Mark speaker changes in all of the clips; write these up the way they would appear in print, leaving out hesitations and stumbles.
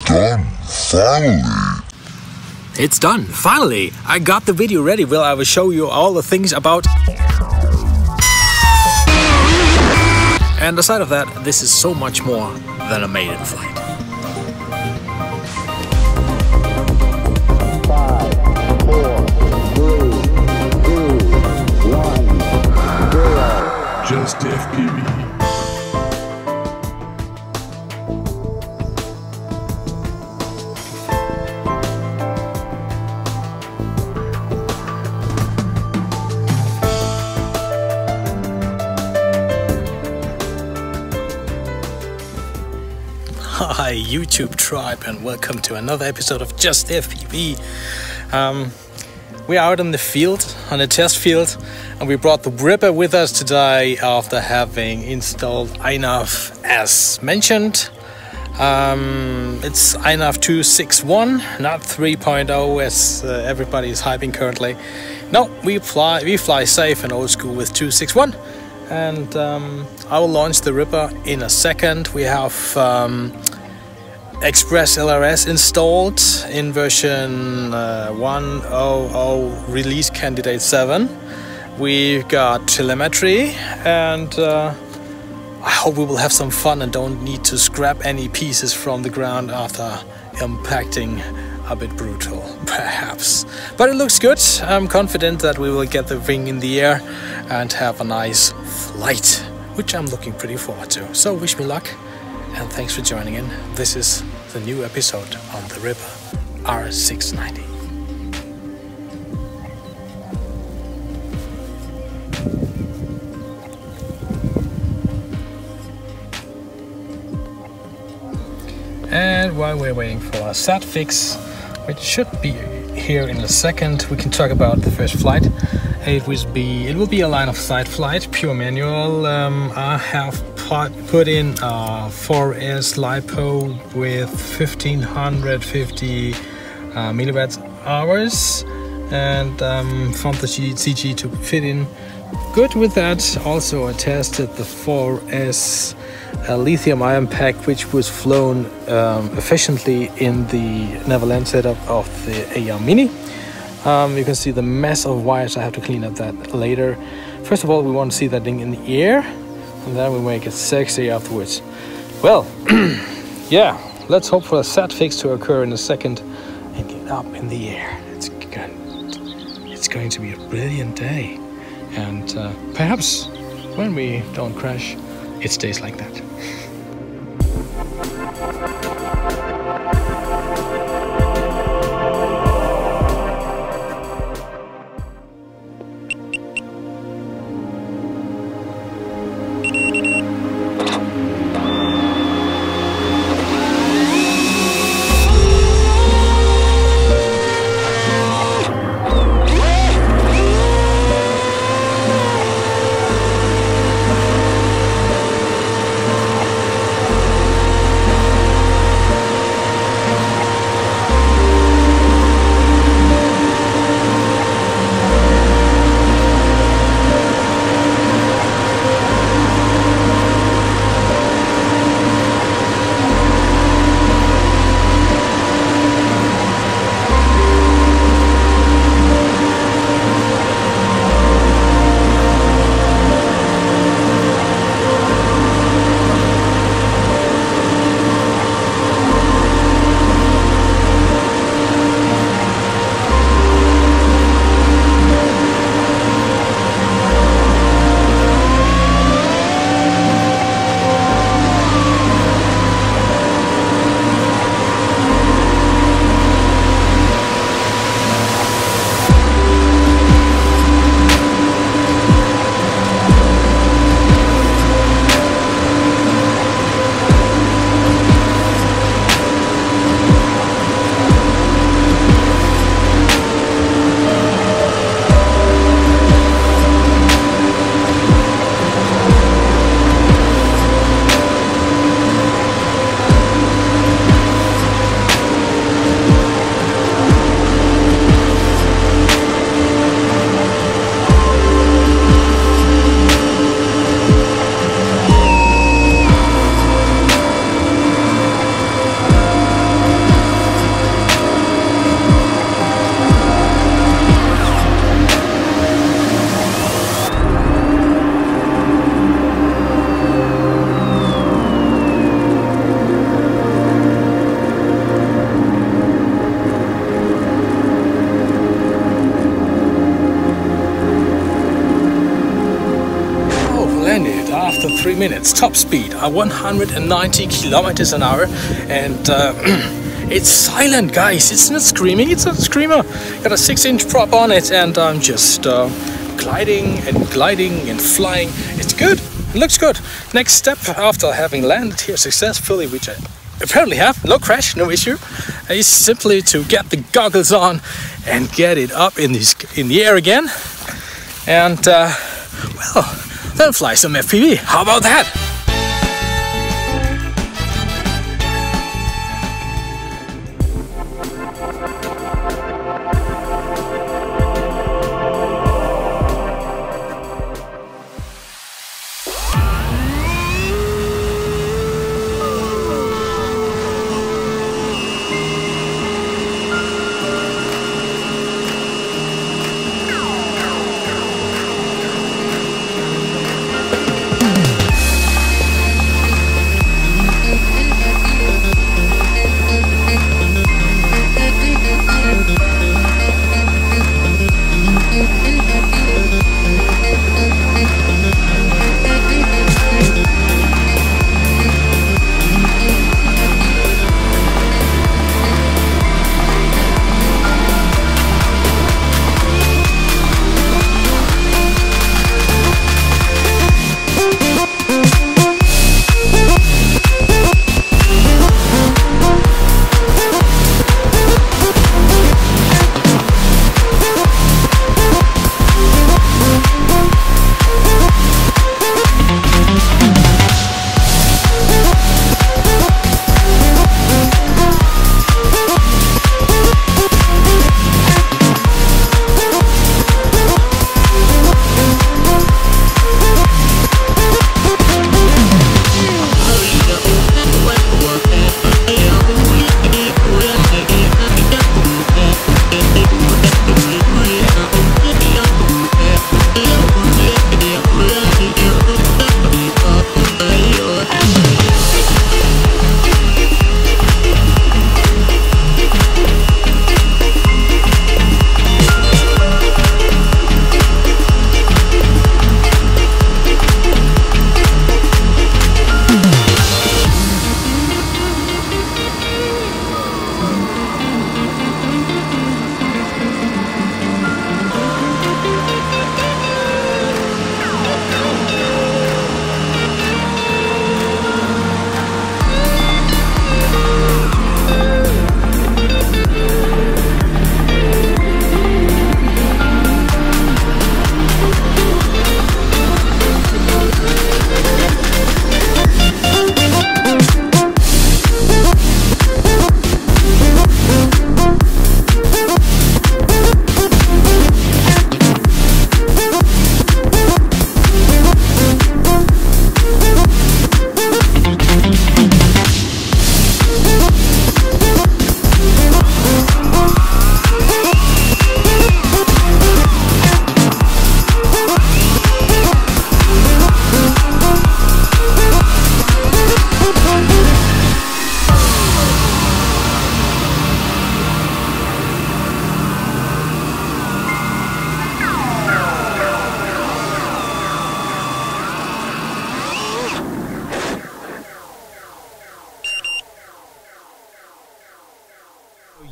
Speaker 1: done, finally!
Speaker 2: It's done, finally! I got the video ready. Well, I will show you all the things about. And aside of that, this is so much more than a maiden flight.
Speaker 3: 5, 4, 3, 2, 1, 0.
Speaker 1: Just FPV.
Speaker 2: Hi YouTube tribe, and welcome to another episode of Just FPV. We're out in the field, on the test field, and we brought the Ripper with us today after having installed INAV as mentioned. It's INAV 261, not 3.0 as everybody is hyping currently. No, we fly safe and old school with 261. And I will launch the Ripper in a second. We have Express LRS installed in version 1.00 release candidate 7. We've got telemetry, and I hope we will have some fun and don't need to scrap any pieces from the ground after impacting. A bit brutal, perhaps, but it looks good. I'm confident that we will get the wing in the air and have a nice flight, which I'm looking pretty forward to. So wish me luck, and thanks for joining in. This is the new episode on the Ripper R690. And while we're waiting for a sat fix, which should be here in a second, we can talk about the first flight. It will be a line of sight flight, pure manual. I have put in a 4S LiPo with 1550 milliwatt hours, and found the CG to fit in good with that. Also, I tested the 4S lithium-ion pack, which was flown efficiently in the Neverland setup of the AR Mini. You can see the mess of wires. I have to clean up that later. First of all, we want to see that thing in the air, and then we make it sexy afterwards. Well, yeah, let's hope for a sat fix to occur in a second and get up in the air. It's going to be a brilliant day, and perhaps when we don't crash, it stays like that. 3 minutes. Top speed 190 kilometers an hour, and it's silent, guys. It's not screaming. It's a screamer. Got a 6-inch prop on it, and I'm just gliding and flying. It's good. It looks good. Next step after having landed here successfully, which I apparently have, no crash, no issue, is simply to get the goggles on and get it up in the air again, and well, then fly some FPV. How about that?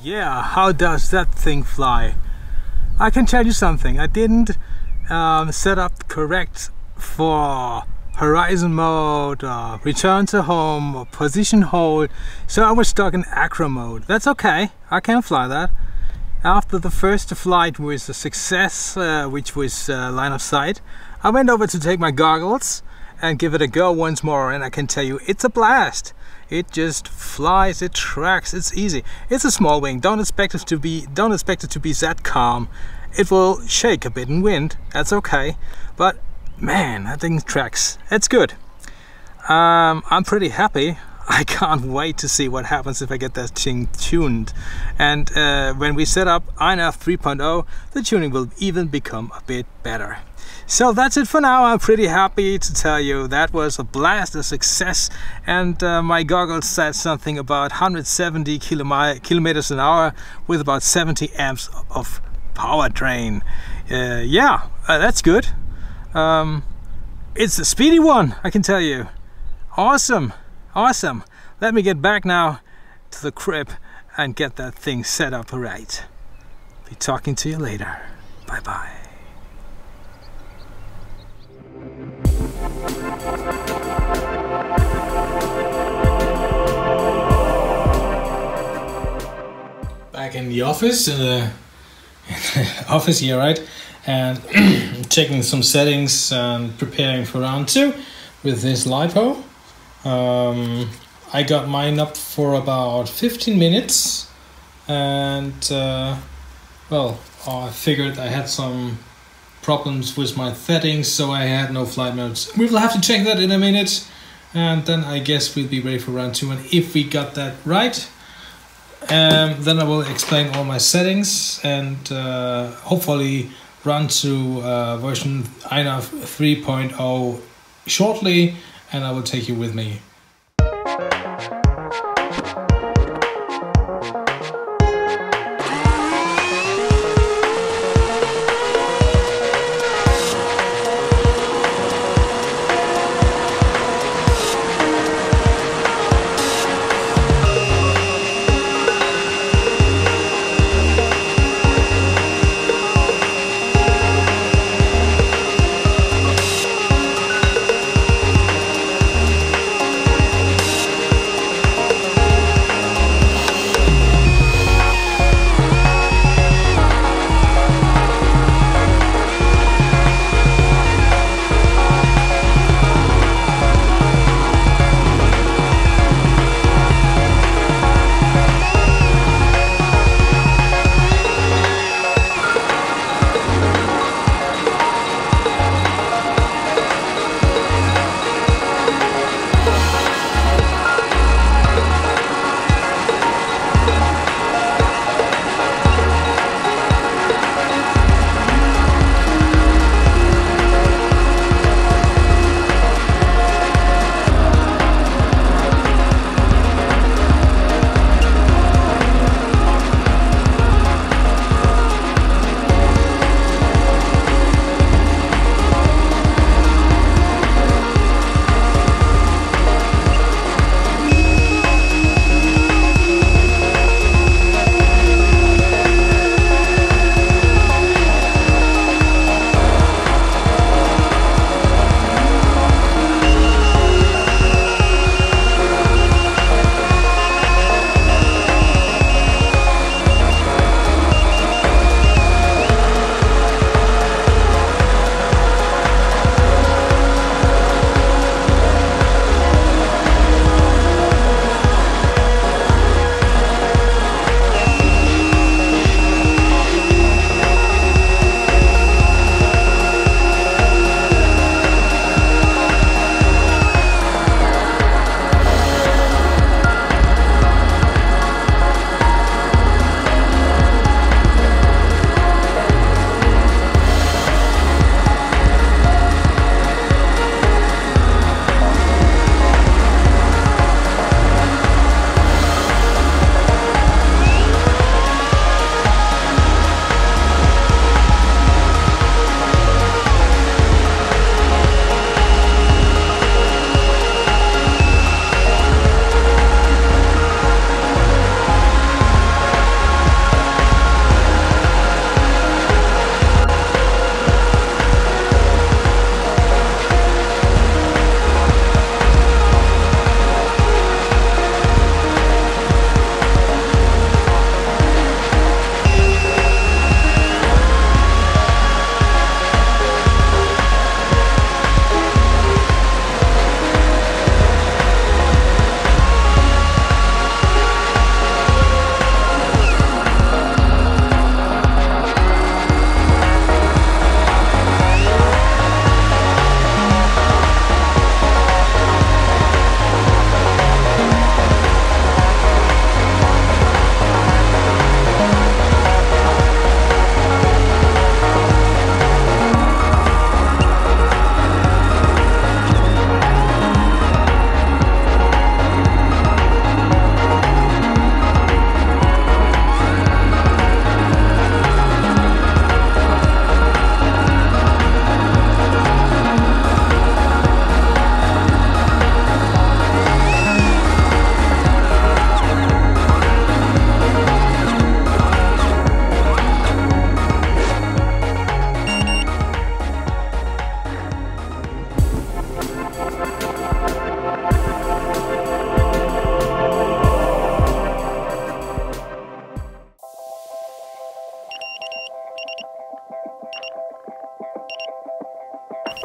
Speaker 4: Yeah, how does that thing fly? I can tell you something. I didn't set up correct for horizon mode, return to home, or position hold, so I was stuck in acro mode. That's okay, I can fly that. After the first flight was a success, which was line of sight, I went over to take my goggles and give it a go once more, and I can tell you it's a blast. It just flies, it tracks, it's easy. It's a small wing, don't expect it to be that calm. It will shake a bit in wind, that's okay, but man, that thing tracks. It's good. I'm pretty happy. I can't wait to see what happens if I get that thing tuned. And when we set up INAV 3.0, the tuning will even become a bit better. So that's it for now. I'm pretty happy to tell you that was a blast, a success, and my goggles said something about 170 kilometers an hour with about 70 amps of power drain. Yeah, that's good. It's a speedy one, I can tell you. Awesome, awesome. Let me get back now to the crib and get that thing set up right. Be talking to you later. Bye bye.
Speaker 2: Back in the office, office here, right? And checking some settings and preparing for round 2 with this LiPo. I got mine up for about 15 minutes, and well, I figured I had some problems with my settings, so I had no flight modes. We will have to check that in a minute, and then I guess we'll be ready for round 2. And if we got that right, then I will explain all my settings, and hopefully run to version INAV 3.0 shortly, and I will take you with me.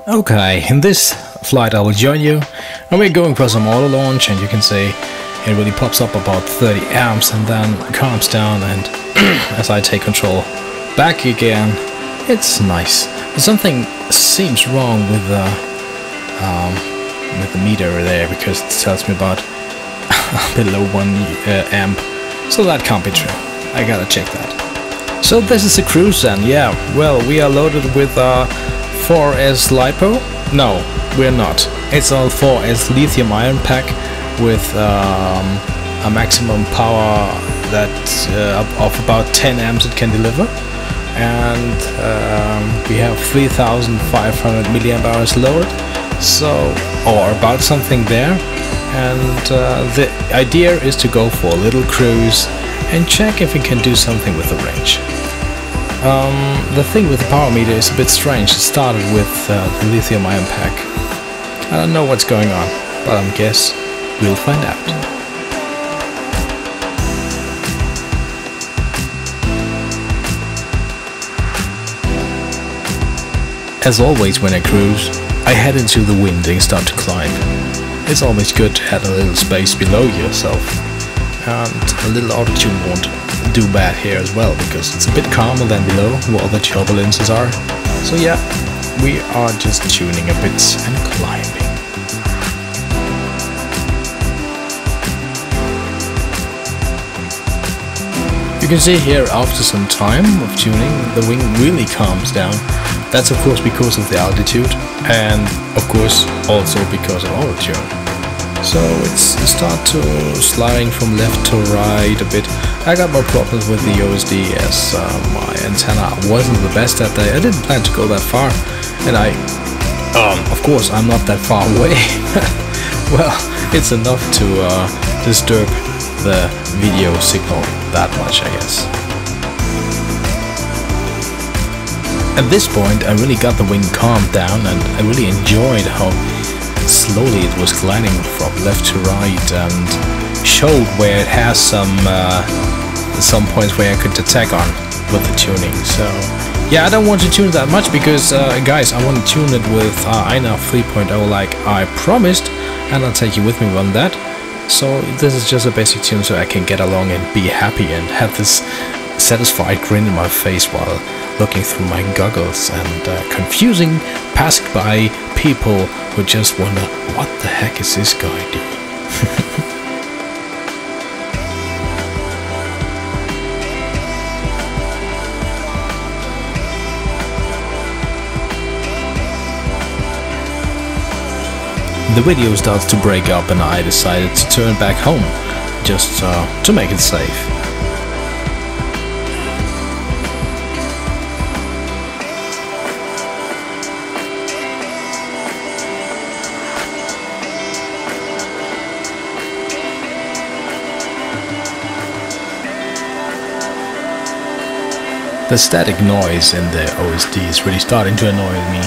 Speaker 2: Okay, in this flight I will join you, and we're going for some auto launch, and you can see it really pops up about 30 amps and then calms down, and as I take control back again, it's nice. Something seems wrong with the meter there, because it tells me about below 1 amp, so that can't be true. I gotta check that. So this is the cruise then. Yeah, well, we are loaded with 4S LiPo. No, we're not. It's all 4S lithium ion pack with a maximum power that of about 10 amps it can deliver, and we have 3,500 milliamp hours loaded, so, or about something there. And the idea is to go for a little cruise and check if we can do something with the range. The thing with the power meter is a bit strange. It started with the lithium ion pack. I don't know what's going on, but I guess we'll find out. As always when I cruise, I head into the wind and start to climb. It's always good to have a little space below yourself, and a little altitude won't do bad here as well, because it's a bit calmer than below where all the turbulences are. So yeah, we are just tuning a bit and climbing. You can see here, after some time of tuning, the wing really calms down. That's of course because of the altitude, and of course also because of auto-tune. So it's start to sliding from left to right a bit. I got more problems with the OSD, as my antenna wasn't the best that day. I didn't plan to go that far, and of course I'm not that far away. Well, it's enough to disturb the video signal that much, I guess. At this point I really got the wing calmed down, and I really enjoyed how slowly it was gliding from left to right, and showed where it has some points where I could attack on with the tuning. So yeah, I don't want to tune that much because guys, I want to tune it with INAV 3.0 like I promised, and I'll take you with me on that. So this is just a basic tune so I can get along and be happy and have this satisfied grin in my face while looking through my goggles and confusing passerby people who just wonder, what the heck is this guy doing? The video starts to break up, and I decided to turn back home just to make it safe. The static noise in the OSD is really starting to annoy me,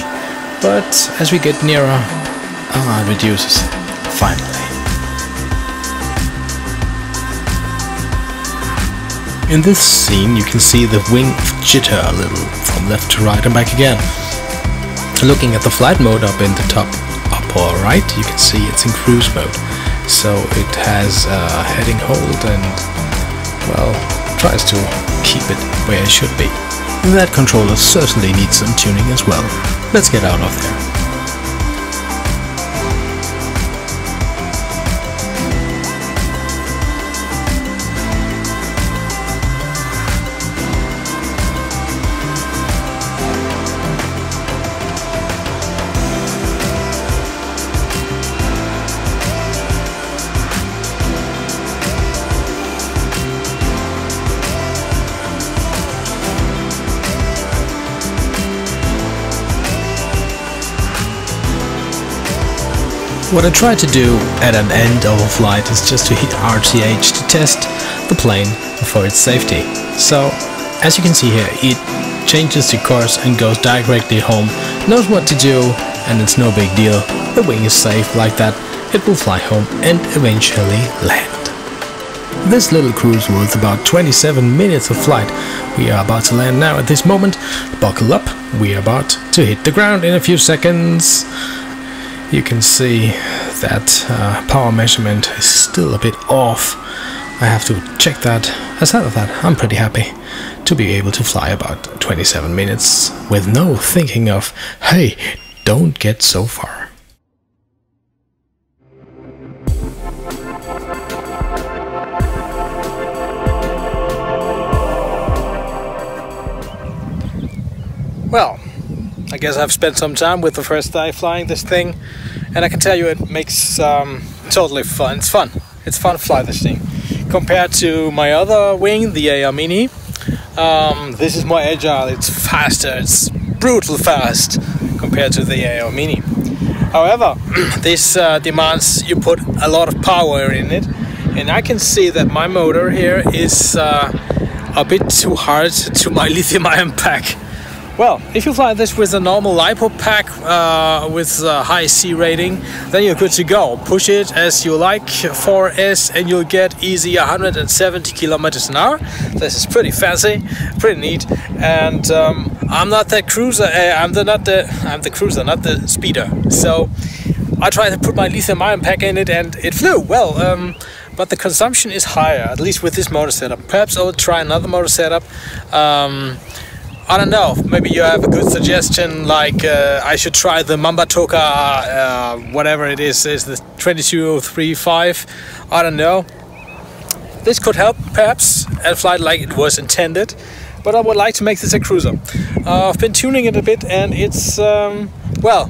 Speaker 2: but as we get nearer, it reduces, finally. In this scene you can see the wing jitter a little from left to right and back again. Looking at the flight mode up in the top upper right, you can see it's in cruise mode, so it has a heading hold and, well, tries to keep it where it should be. That controller certainly needs some tuning as well. Let's get out of there. What I try to do at an end of a flight is just to hit RTH to test the plane for its safety. So, as you can see here, it changes the course and goes directly home, knows what to do, and it's no big deal. The wing is safe like that. It will fly home and eventually land. This little cruise was about 27 minutes of flight. We are about to land now at this moment. Buckle up, we are about to hit the ground in a few seconds. You can see that power measurement is still a bit off. I have to check that. Aside of that, I'm pretty happy to be able to fly about 27 minutes with no thinking of, hey, don't get so far.
Speaker 4: Well, I guess I've spent some time with the first day flying this thing, and I can tell you it makes totally fun. It's fun. It's fun to fly this thing. Compared to my other wing, the AR Mini, this is more agile. It's faster. It's brutal fast compared to the AR Mini. However, this demands you put a lot of power in it, and I can see that my motor here is a bit too hard to my lithium-ion pack. Well, if you fly this with a normal LiPo pack with a high C rating, then you're good to go. Push it as you like, 4S, and you'll get easy 170 kilometers an hour. This is pretty fancy, pretty neat. And I'm not that cruiser. I'm the cruiser, not the speeder. So I tried to put my lithium-ion pack in it, and it flew well. But the consumption is higher, at least with this motor setup. Perhaps I'll try another motor setup. I don't know, maybe you have a good suggestion, like I should try the Mamba Toka, whatever it is the 22035, I don't know. This could help, perhaps, and fly like it was intended, but I would like to make this a cruiser. I've been tuning it a bit, and it's, well,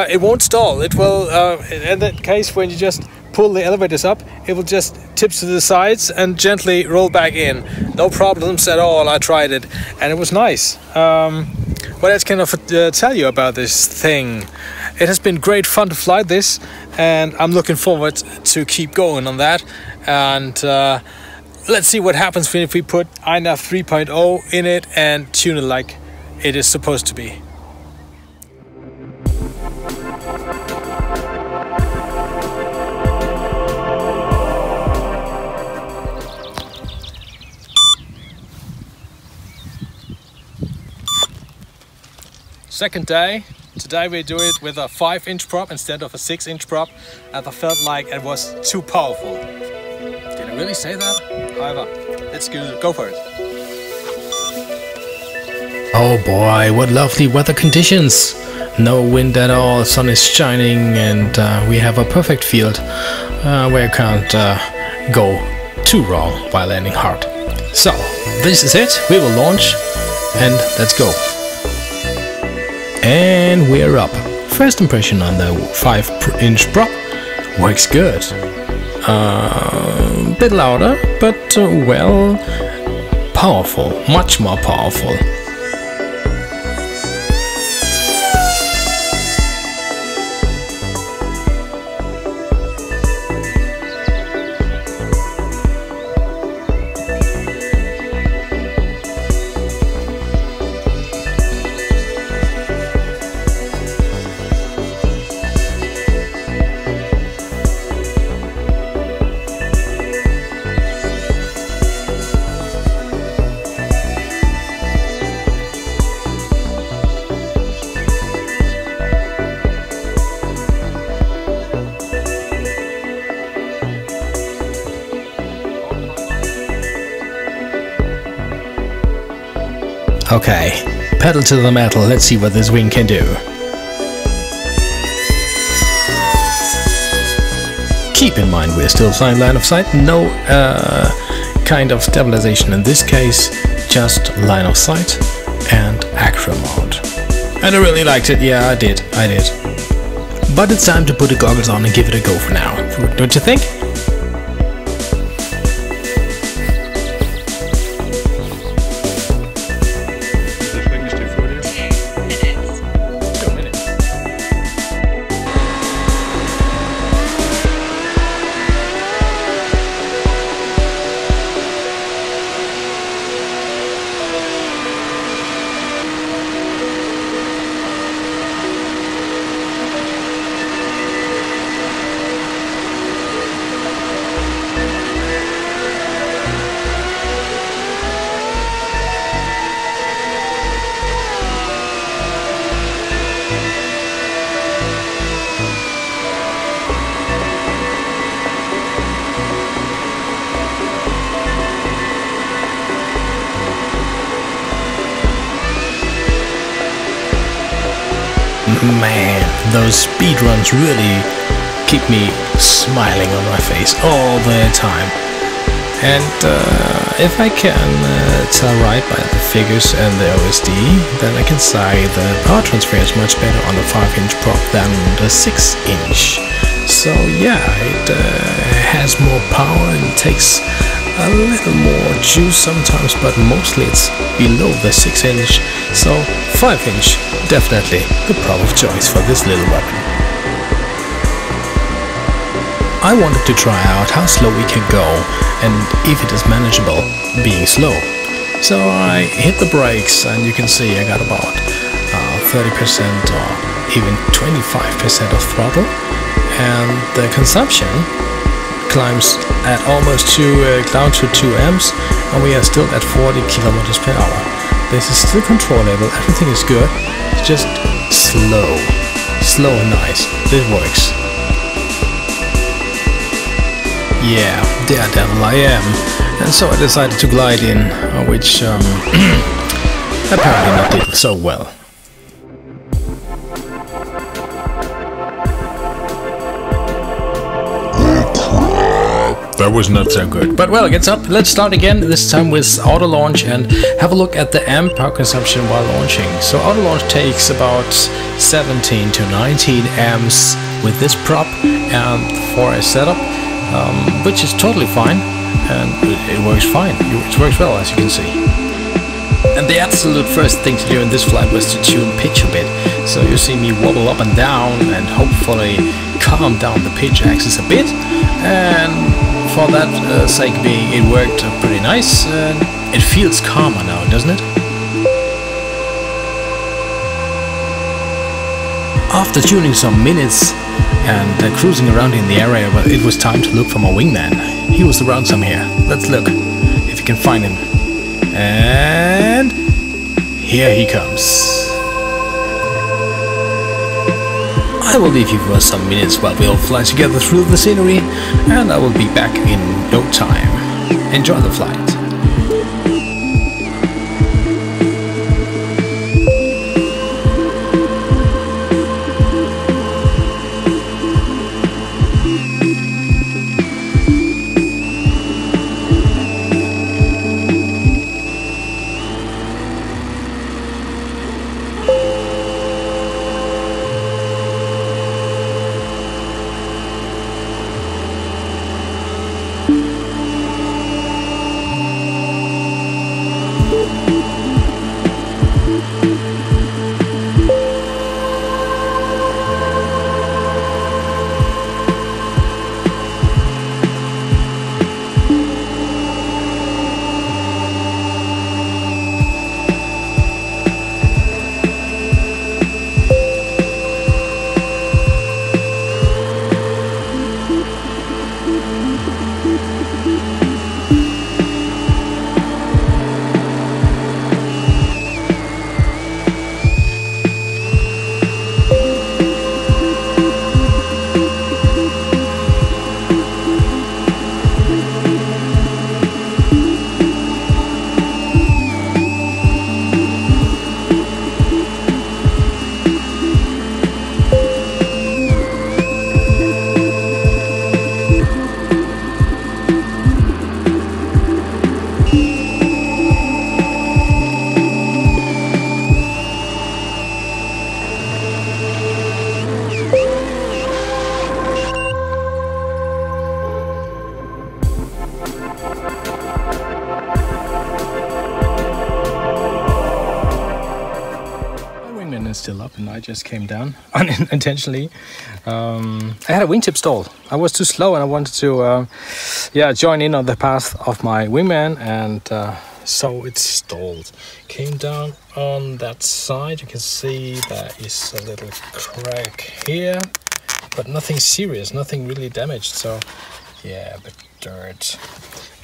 Speaker 4: it won't stall. It will, in that case, when you just pull the elevators up, it will just tip to the sides and gently roll back in. No problems at all. I tried it and it was nice. What else can I tell you about this thing? It has been great fun to fly this, and I'm looking forward to keep going on that. And let's see what happens if we put INAV 3.0 in it and tune it like it is supposed to be. Second day. Today we do it with a 5-inch prop instead of a 6-inch prop, and I felt like it was too powerful. Did I really say that? However, let's go for it.
Speaker 2: Oh boy, what lovely weather conditions! No wind at all, sun is shining, and we have a perfect field where you can't go too wrong while landing hard. So, this is it. We will launch and let's go. And we're up. First impression on the 5-inch prop works good. Bit louder, but well, powerful, much more powerful. Okay, pedal to the metal, let's see what this wing can do. Keep in mind we're still flying line of sight, no kind of stabilization in this case, just line of sight and acro mode. And I really liked it, yeah I did. But it's time to put the goggles on and give it a go for now, don't you think? Man, those speed runs really keep me smiling on my face all the time. And if I can tell right by the figures and the OSD, then I can say the power transfer is much better on the 5-inch prop than the 6-inch. So yeah, it has more power and takes a little more juice sometimes, but mostly it's below the 6-inch. So 5-inch, definitely the prop of choice for this little weapon. I wanted to try out how slow we can go and if it is manageable being slow. So I hit the brakes and you can see I got about 30% or even 25% of throttle, and the consumption climbs at almost down to 2 amps, and we are still at 40 kilometers per hour. This is still controllable, everything is good, it's just slow and nice. This works. Yeah, daredevil I am. And so I decided to glide in, which apparently not did so well. That was not so good. But well, let's start again, this time with auto launch, and have a look at the amp power consumption while launching. So auto launch takes about 17 to 19 amps with this prop for a setup, which is totally fine, and it works fine. It works well, as you can see. And the absolute first thing to do in this flight was to tune pitch a bit. So you see me wobble up and down and hopefully calm down the pitch axis a bit. And for that sake being, it worked pretty nice. And it feels calmer now, doesn't it? After tuning some minutes and cruising around in the area, well, it was time to look for my wingman. He was around somewhere. Let's look if you can find him. And here he comes. I will leave you for some minutes while we all fly together through the scenery, and I will be back in no time. Enjoy the flight. Still up, and I just came down unintentionally. I had a wingtip stall. I was too slow, and I wanted to join in on the path of my wingman, and so it stalled. Came down on that side. You can see there is a little crack here, but nothing serious, nothing really damaged. So yeah, a bit dirt.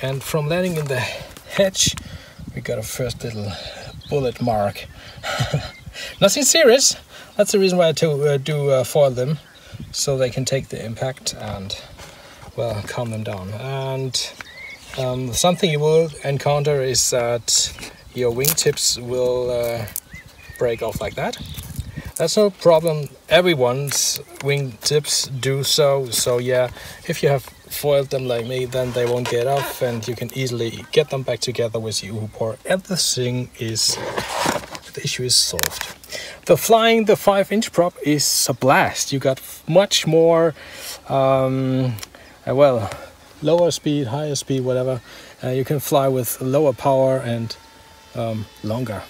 Speaker 2: And from landing in the hedge, we got a first little bullet mark. Nothing serious. That's the reason why I do foil them, so they can take the impact and, well, calm them down. And something you will encounter is that your wingtips will break off like that. That's no problem. Everyone's wing tips do so. So yeah, if you have foiled them like me, then they won't get off and you can easily get them back together with your U-pour. And the issue is solved. The flying the 5-inch prop is a blast. You got much more, well, lower speed, higher speed, whatever. You can fly with lower power and longer.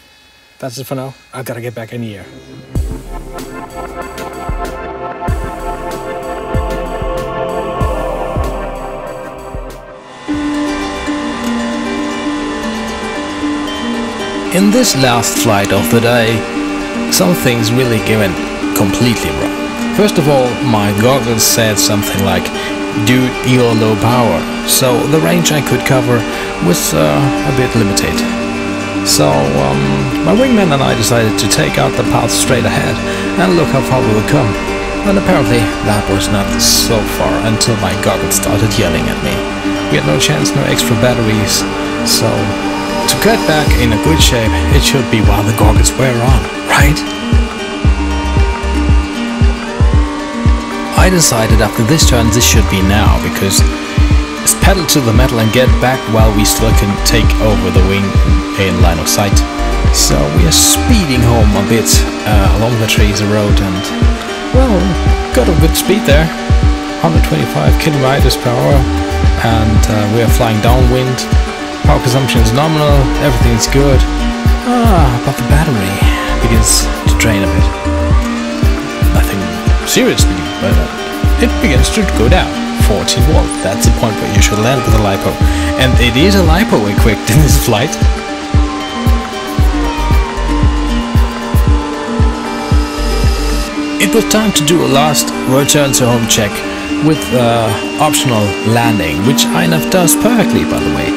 Speaker 2: That's it for now. I gotta get back in the air. In this last flight of the day, something's really given completely wrong. First of all, my goggles said something like, "Dude, you're low power," so the range I could cover was a bit limited. So my wingman and I decided to take out the path straight ahead and look how far we would come. And apparently that was not so far until my goggles started yelling at me. We had no chance, no extra batteries, so to get back in a good shape, it should be while the goggles were on, right? I decided after this turn this should be now, because it's pedal to the metal and get back while we still can take over the wing in line of sight. So we are speeding home a bit along the Trees road and, well, got a good speed there. 125 kilometers per hour, and we are flying downwind. Power consumption is nominal, everything's good. But the battery begins to drain a bit. Nothing seriously, but it begins to go down. 14 volt, that's the point where you should land with a LiPo. And it is a LiPo equipped in this flight. It was time to do a last return to home check with optional landing, which INAV does perfectly, by the way.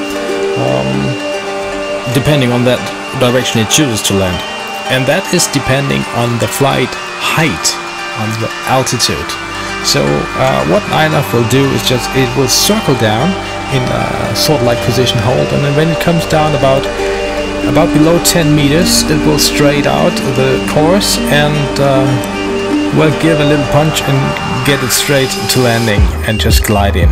Speaker 2: Depending on that direction it chooses to land. And that is depending on the flight height, on the altitude. So what INAV will do is just, it will circle down in a sort of like position hold, and then when it comes down about below 10 meters, it will straight out the course and will give a little punch and get it straight to landing and just glide in.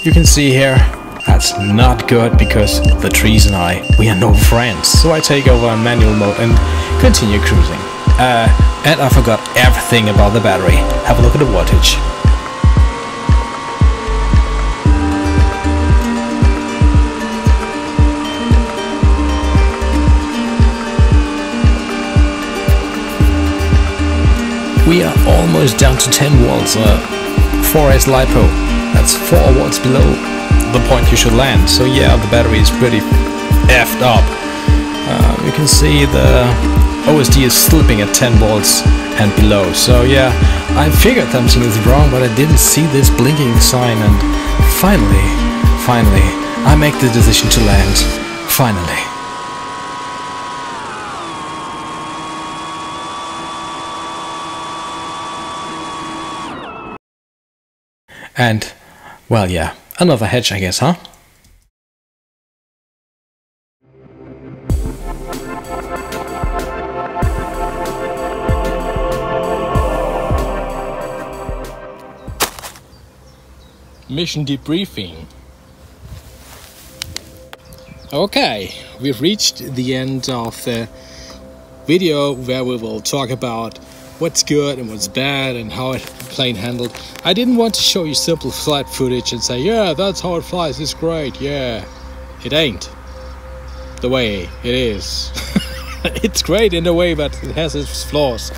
Speaker 2: You can see here, that's not good because the trees and we are no friends. So I take over on manual mode and continue cruising. And I forgot everything about the battery. Have a look at the wattage. We are almost down to 10 volts, 4S LiPo. That's 4 volts below the point you should land. So yeah, the battery is pretty effed up. You can see the OSD is slipping at 10 volts and below. So yeah, I figured something is wrong, but I didn't see this blinking sign, and finally, I make the decision to land. Finally. And, well, yeah, another hedge, I guess, huh? Mission debriefing. Okay, we've reached the end of the video where we will talk about what's good and what's bad and how the plane handled. I didn't want to show you simple flight footage and say, yeah, that's how it flies, it's great, yeah. It ain't the way it is. It's great in a way, but it has its flaws.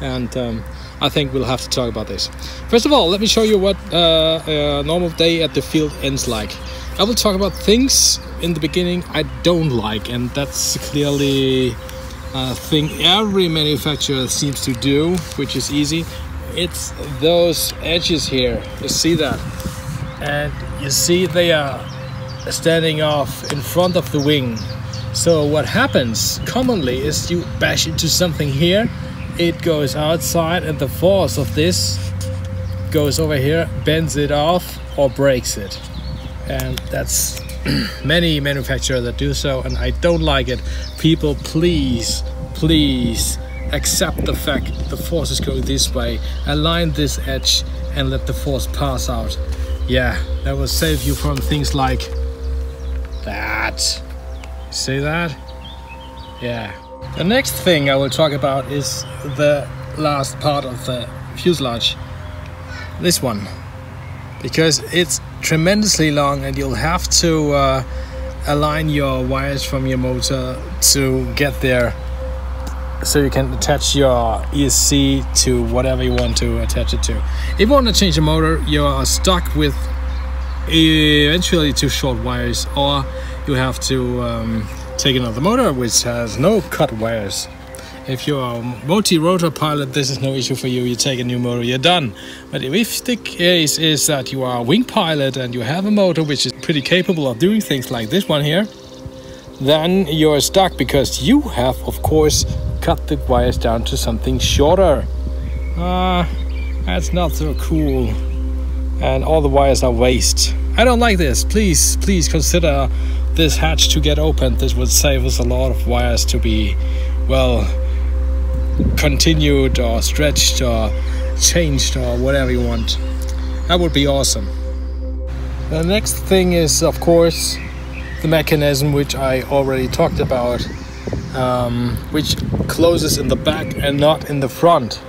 Speaker 2: And I think we'll have to talk about this. First of all, let me show you what a normal day at the field ends like. I will talk about things in the beginning I don't like, and that's clearly a thing every manufacturer seems to do, which is easy. It's those edges here. You see that? And you see they are standing off in front of the wing. So what happens commonly is you bash into something here, it goes outside, and the force of this goes over here, bends it off or breaks it. And that's many manufacturers that do so, and I don't like it. People, please accept the fact the force is going this way, align this edge and let the force pass out. Yeah, that will save you from things like that. See that? Yeah. The next thing I will talk about is the last part of the fuselage. This one. Because it's tremendously long and you'll have to align your wires from your motor to get there, so you can attach your ESC to whatever you want to attach it to. If you want to change the motor, you are stuck with eventually too short wires, or you have to take another motor which has no cut wires. If you're a multi-rotor pilot, this is no issue for you. You take a new motor, you're done. But if the case is that you are a wing pilot and you have a motor which is pretty capable of doing things like this one here, then you're stuck because you have, of course, cut the wires down to something shorter. That's not so cool. And all the wires are waste. I don't like this. Please consider this hatch to get opened. This would save us a lot of wires to be, well, continued or stretched or changed or whatever you want. That would be awesome. The next thing is, of course, the mechanism which I already talked about, which closes in the back and not in the front.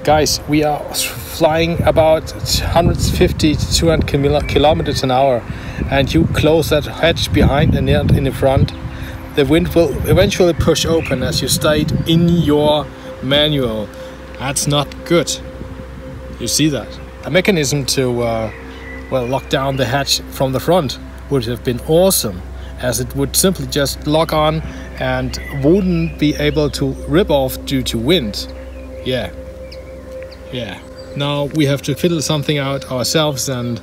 Speaker 2: Guys, we are flying about 150 to 200 kilometers an hour, and you close that hatch behind and not in the front. The wind will eventually push open as you state in your manual. That's not good. You see that? A mechanism to well, lock down the hatch from the front would have been awesome, as it would simply just lock on and wouldn't be able to rip off due to wind. Yeah. Now we have to fiddle something out ourselves and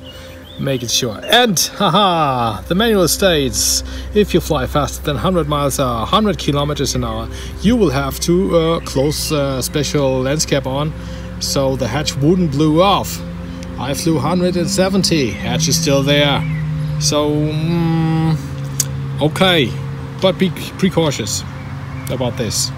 Speaker 2: make it sure. And haha, the manual states if you fly faster than 100 miles an hour, 100 kilometers an hour, you will have to close a special lens cap on so the hatch wouldn't blow off. I flew 170, hatch is still there. So okay, but be precautious about this.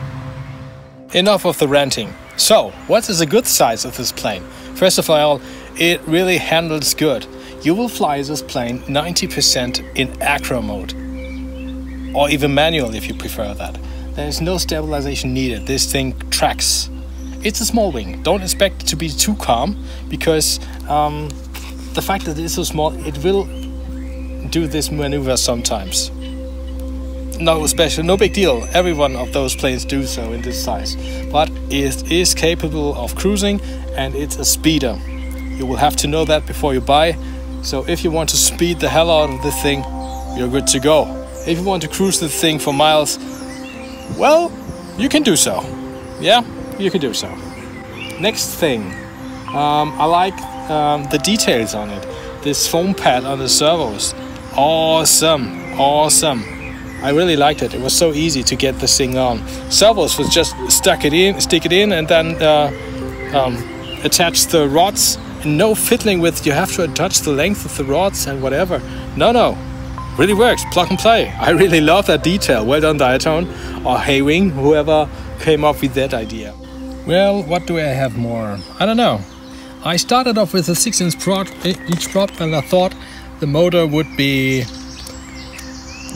Speaker 2: Enough of the ranting. So, what is the good sides of this plane? First of all, it really handles good. You will fly this plane 90% in acro mode, or even manual if you prefer that. There is no stabilization needed. This thing tracks. It's a small wing. Don't expect it to be too calm, because the fact that it is so small, it will do this maneuver sometimes. No special, no big deal. Every one of those planes do so in this size. But it is capable of cruising, and it's a speeder. You will have to know that before you buy. So if you want to speed the hell out of this thing, you're good to go. If you want to cruise this thing for miles, well, you can do so. Yeah, you can do so. Next thing, I like the details on it. This foam pad on the servos. Awesome. I really liked it. It was so easy to get this thing on. Servos was just stick it in, and then attach the rods. And no fiddling with, you have to adjust the length of the rods and whatever. No. Really works. Plug and play. I really love that detail. Well done, Diatone or Haywing, whoever came up with that idea. Well, what do I have more? I don't know. I started off with a 6-inch prop, and I thought the motor would be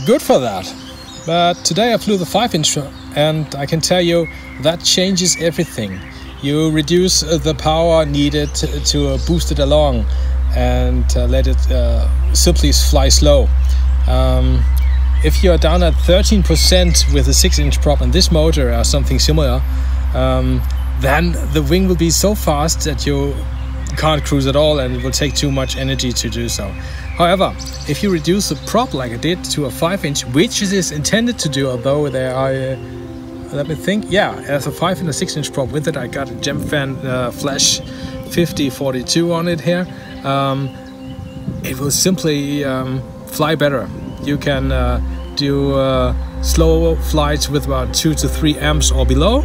Speaker 2: good for that. But today I flew the 5-inch, and I can tell you that changes everything. You reduce the power needed to boost it along and let it simply fly slow. If you're down at 13% with a 6-inch prop and this motor or something similar, then the wing will be so fast that you can't cruise at all, and it will take too much energy to do so. However, if you reduce the prop like I did to a 5-inch, which it is intended to do, although there are, let me think, yeah, as a 5 and a 6-inch prop with it, I got a Gemfan Flash 5042 on it here. It will simply fly better. You can do slow flights with about 2 to 3 amps or below,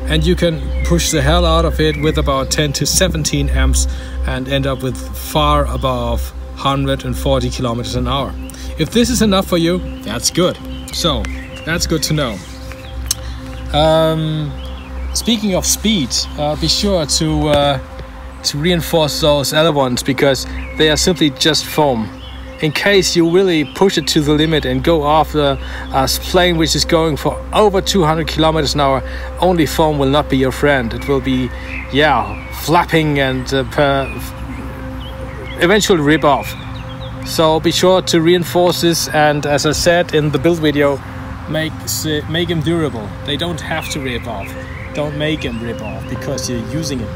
Speaker 2: and you can push the hell out of it with about 10 to 17 amps and end up with far above 140 kilometers an hour. If this is enough for you, that's good. So that's good to know. speaking of speed, be sure to reinforce those ailerons because they are simply just foam. In case you really push it to the limit and go after a plane which is going for over 200 kilometers an hour, only foam will not be your friend. It will be, yeah, flapping and eventually rip off. So be sure to reinforce this, and as I said in the build video, make them durable. They don't have to rip off. Don't make them rip off because you're using it.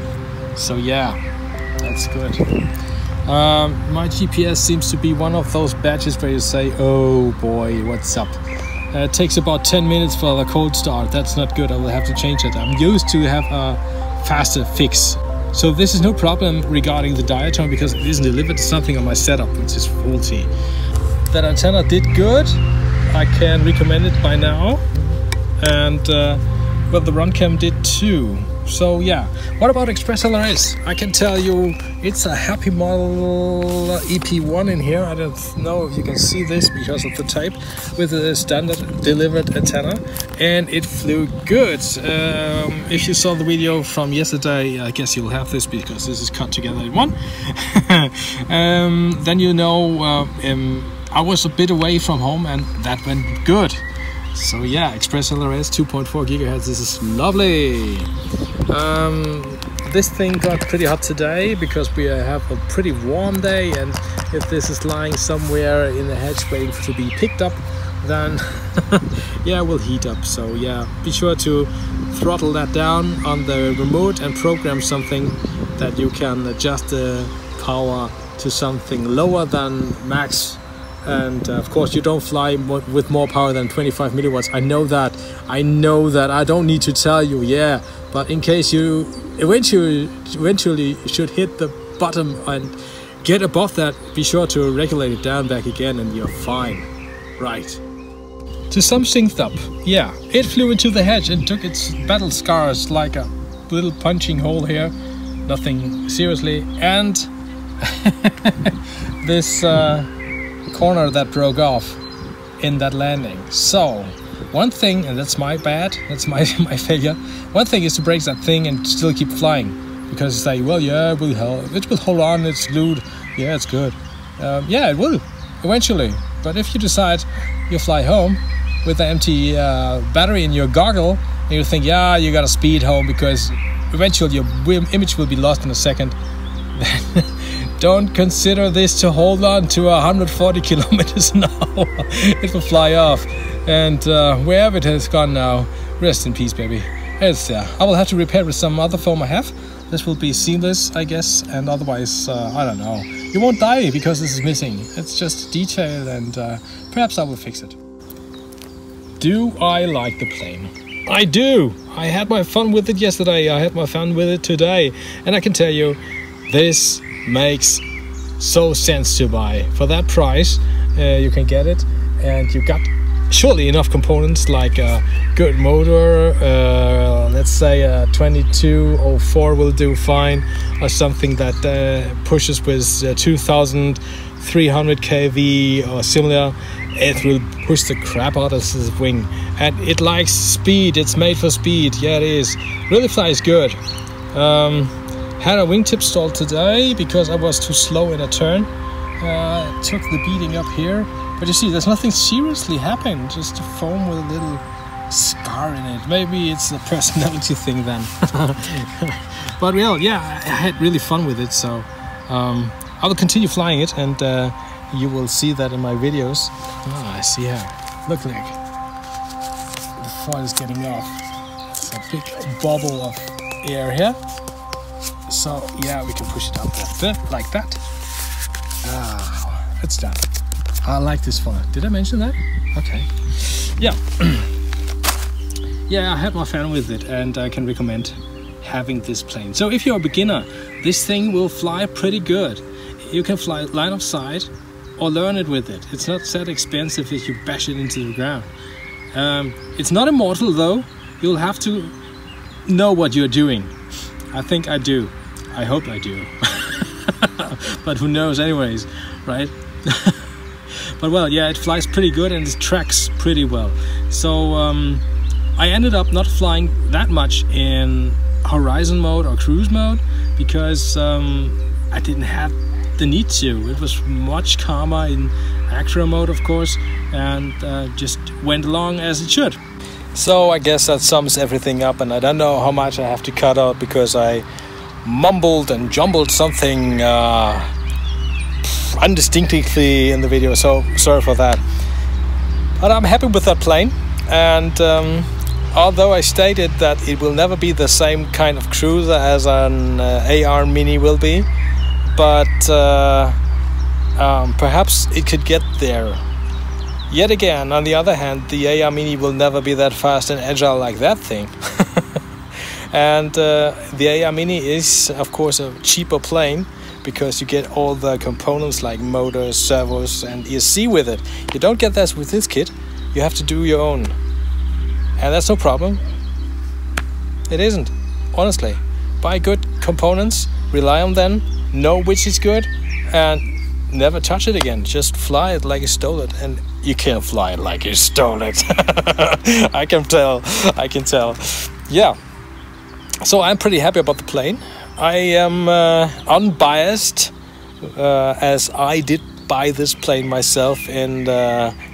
Speaker 2: So yeah, that's good. My GPS seems to be one of those badges where you say, oh boy, what's up? It takes about 10 minutes for the cold start. That's not good. I will have to change it. I'm used to have a faster fix. So this is no problem regarding the diatone because it isn't delivered something on my setup which is faulty. That antenna did good. I can recommend it by now. And well, the run cam did too. So yeah, what about Express LRS? I can tell you it's a happy model EP1 in here. I don't know if you can see this because of the tape with the standard delivered antenna, and it flew good. If you saw the video from yesterday, I guess you'll have this because this is cut together in one. Then you know I was a bit away from home and that went good. So yeah, Express LRS 2.4 gigahertz. This is lovely. This thing got pretty hot today because we have a pretty warm day, and if this is lying somewhere in the hedge waiting to be picked up, then yeah, it will heat up. So yeah, be sure to throttle that down on the remote and program something that you can adjust the power to something lower than max. And of course you don't fly with more power than 25 milliwatts. I know that. I don't need to tell you, yeah. But in case you eventually should hit the bottom and get above that, be sure to regulate it down back again and you're fine. Right. To sum things up, yeah, it flew into the hedge and took its battle scars like a little punching hole here. Nothing seriously. And this corner that broke off in that landing. So one thing, and that's my bad, that's my failure, one thing is to break that thing and still keep flying, because it's like, well, yeah, it will hold on, it's glued, yeah, it's good. Yeah, it will eventually, but if you decide you fly home with the empty battery in your goggle and you think, yeah, you gotta speed home because eventually your image will be lost in a second, then don't consider this to hold on to 140 kilometers an hour. It will fly off, and wherever it has gone now, rest in peace, baby. It's there. I will have to repair with some other foam I have. This will be seamless, I guess, and otherwise, I don't know. You won't die because this is missing. It's just detail, and perhaps I will fix it. Do I like the plane? I do. I had my fun with it yesterday. I had my fun with it today, and I can tell you, this makes so sense to buy. For that price, you can get it, and you got surely enough components like a good motor, let's say a 2204 will do fine, or something that pushes with 2300 kV or similar. It will push the crap out of this wing, and it likes speed. It's made for speed. Yeah, it is. Really flies good. Had a wingtip stall today because I was too slow in a turn. Took the beating up here, but you see, there's nothing seriously happened. Just a foam with a little scar in it. Maybe it's a personality thing then. But well, yeah, I had really fun with it. So I will continue flying it, and you will see that in my videos. Ah, I see here. Look like the foil is getting off. It's a big bubble of air here. So yeah, we can push it up a bit like that. It's done. I like this foil. Did I mention that? Okay. Yeah. Yeah, I had my fun with it, and I can recommend having this plane. So if you're a beginner, this thing will fly pretty good. You can fly line of sight or learn it with it. It's not that expensive if you bash it into the ground. It's not immortal though. You'll have to know what you're doing. I think I do. I hope I do. But who knows anyways, right? But well, yeah, it flies pretty good and it tracks pretty well. So I ended up not flying that much in horizon mode or cruise mode because I didn't have the need to. It was much calmer in acro mode, of course, and just went along as it should. So I guess that sums everything up, and I don't know how much I have to cut out because I mumbled and jumbled something undistinctly in the video, so sorry for that. But I'm happy with that plane, and although I stated that it will never be the same kind of cruiser as an AR Mini will be, but perhaps it could get there. Yet again, on the other hand, the AR Mini will never be that fast and agile like that thing. And the AR Mini is, of course, a cheaper plane because you get all the components like motors, servos, and ESC with it. You don't get that with this kit. You have to do your own. And that's no problem. It isn't, honestly. Buy good components, rely on them, know which is good, and never touch it again. Just fly it like you stole it. And you can't fly it like you stole it. I can tell. Yeah. So I'm pretty happy about the plane. I am unbiased, as I did buy this plane myself in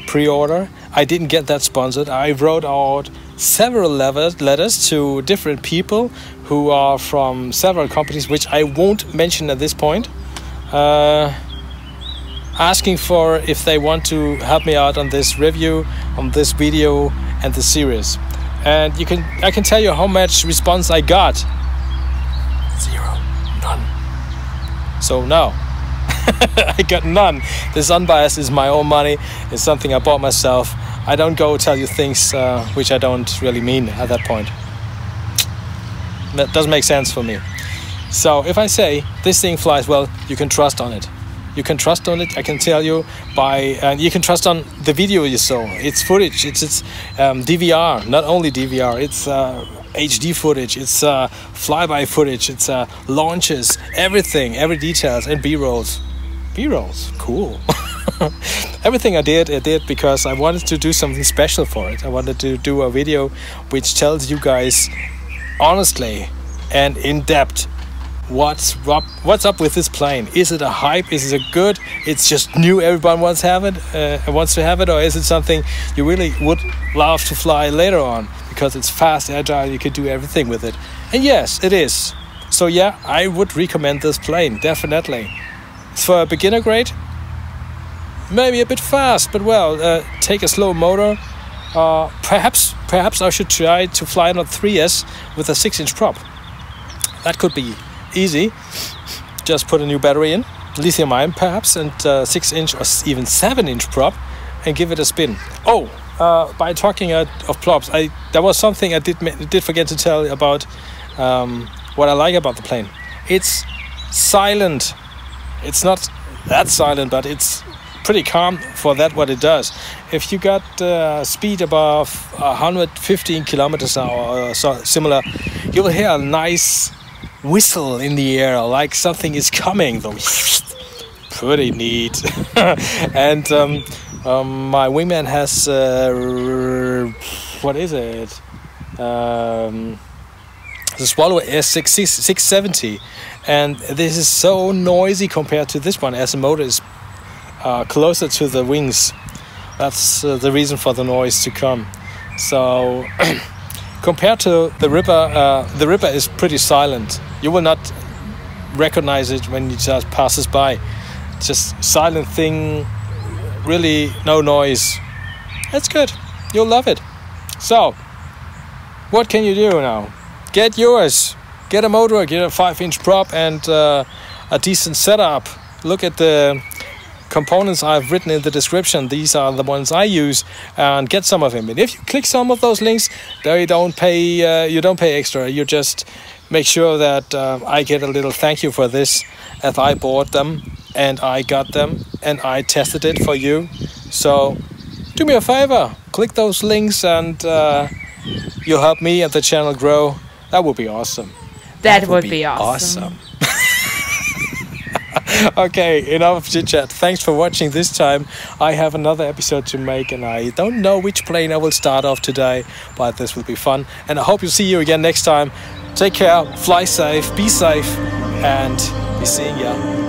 Speaker 2: pre-order. I didn't get that sponsored. I wrote out several letters to different people who are from several companies, which I won't mention at this point, asking for if they want to help me out on this review, on this video and the series. And I can tell you how much response I got. 0, none. So no, I got none. This unbiased is my own money. It's something I bought myself. I don't go tell you things which I don't really mean at that point. That doesn't make sense for me. So if I say this thing flies well, you can trust on it. You can trust on it. I can tell you and you can trust on the video you saw. It's footage. It's DVR. Not only DVR. It's HD footage. It's flyby footage. It's launches. Everything. Every details and B-rolls. B-rolls. Cool. Everything I did because I wanted to do something special for it. I wanted to do a video which tells you guys honestly and in depth what's up with this plane. Is it a hype? Is it a good? It's just new. Everyone wants to have it, or is it something you really would love to fly later on because it's fast, agile, you can do everything with it? And yes, it is. So yeah, I would recommend this plane definitely. It's for a beginner grade. Maybe a bit fast, but well, take a slow motor. Perhaps I should try to fly on a 3S with a 6-inch prop. That could be easy. Just put a new battery in, lithium ion perhaps, and 6-inch or even 7-inch prop, and give it a spin. Oh, by talking of props, there was something I did forget to tell you about what I like about the plane. It's silent. It's not that silent, but it's pretty calm for that what it does. If you got speed above 115 kilometers an hour or so similar, you will hear a nice whistle in the air, like something is coming. Pretty neat. And my wingman has what is it? The Swallow S670, and this is so noisy compared to this one, as the motor is closer to the wings. That's the reason for the noise to come. So compared to the Ripper is pretty silent. You will not recognize it when it just passes by. Just silent thing, really no noise. That's good. You'll love it. So what can you do now? Get yours. Get a motor, get a 5-inch prop, and a decent setup. Look at the components I've written in the description. These are the ones I use, and get some of them. And if you click some of those links, there you don't pay extra. You just make sure that I get a little thank you for this, as I bought them and I got them and I tested it for you. So do me a favor, click those links, and you'll help me and the channel grow. That would be awesome.
Speaker 5: That would be awesome.
Speaker 2: Okay, enough of chit chat. Thanks for watching this time. I have another episode to make and I don't know which plane I will start off today, but this will be fun. And I hope to see you again next time. Take care, fly safe, be safe, and be seeing ya.